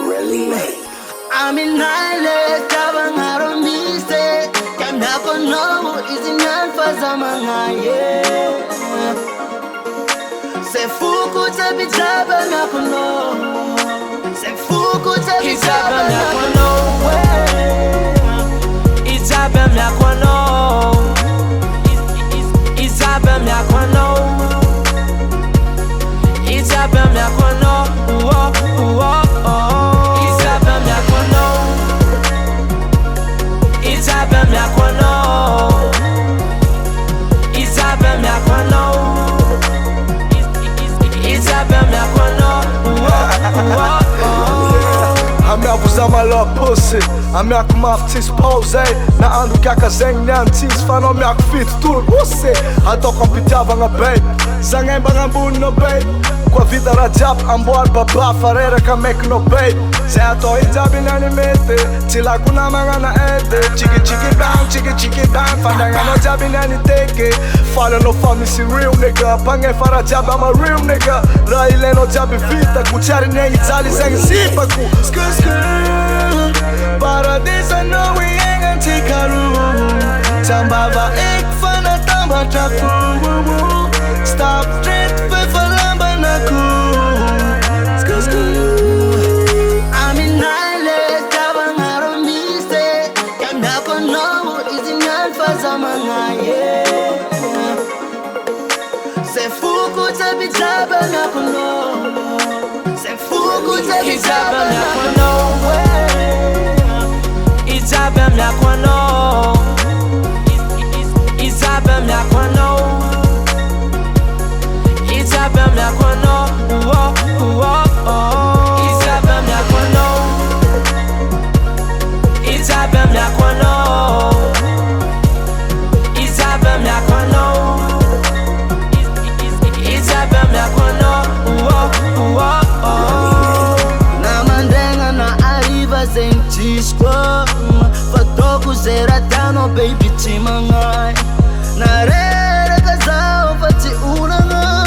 Really? I'm in Nile, Tabang Haromise, Kanako no, is in Alfazamanga, Se Fuku Tabitaba Nakono, Se Fuku Tabitaba Nakono, Itabam Nakono, Itabam Nakono, Itabam Nakono, Zama lock pussy, I'm yak maftis pose. Na ando kaka zeng nyantis, fano myak fit tur pussy. Ato kompitava nga babe, zangay bang ambun no babe. Kwa vida rajap, amboar baba, farera ka mek no babe. Se ato hijabi na nimete, tila kuna mga na ede. Chiki bang, fandanga no jabi na ni teke. Fala no fami si real nigga, pange fara jab, I'm a real nigga. Raile no jabi vita, kuchari ne itali zeng zipa ku. Paradisa no we ain't gonna take a room. Tambava ek fana tamba trafu. Stop straight for lamba naku. I'm in Nile, Tabang Haromise, Kanako no, is in Alfazamanga, Se Fuku Tabitaba Nakono, Se Fuku Tabitaba Nakono. Itabam Nakono, Itabam Nakono, Itabam Nakono, Itabam Nakono, Itabam Nakono, Itabam Nakono, Itabam Nakono, Namandenga na arriva sentisco. Fatoku zeratano baby timangai. Narera kazao fati unanga.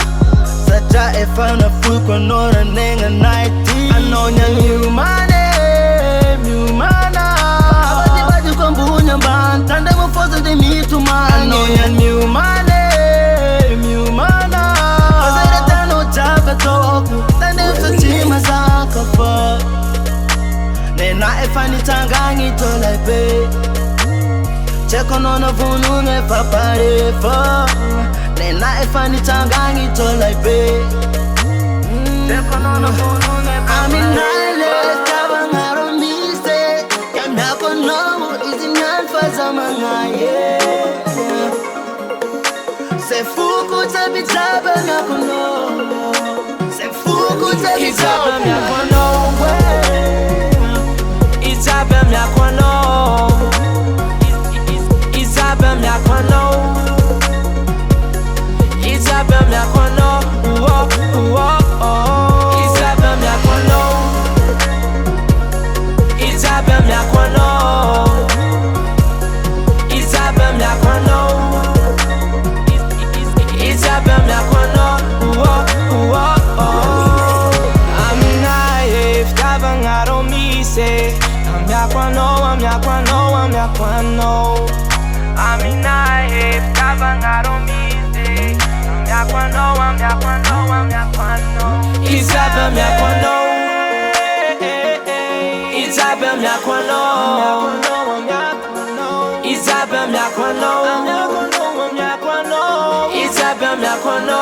Sacha efana fuko nora nenga nighty. Anonya miumane, miumana. Abadi badi kumbunya ban. Tande mufozo de mitumane. Anonya miumane, miumana. Zeratano jaba toku. Tande ufatima zakafa. Nena efani tangangi tolai be. Cheko no vununge paparefa. Nena efani tangangi tolai be. Cheko no vununge paparefa. I'm in Nile, Tabang Haromise, Kanako no, is in Alfazamanga, Se Fuku Tabitaba Nakono, Se Fuku Tabitaba Nakono. Itabam Nakono, Itabam Nakono, Itabam Nakono, Itabam Nakono, Itabam Nakono, Itabam Nakono, Itabam Nakono, I'm naive, Tabang Haromise. I'm Yakwano. I'm in naive, Tabang Haromise. I'm Yakwano. Itabam Yakwano. Itabam Yakwano. Itabam Yakwano. Itabam Yakwano.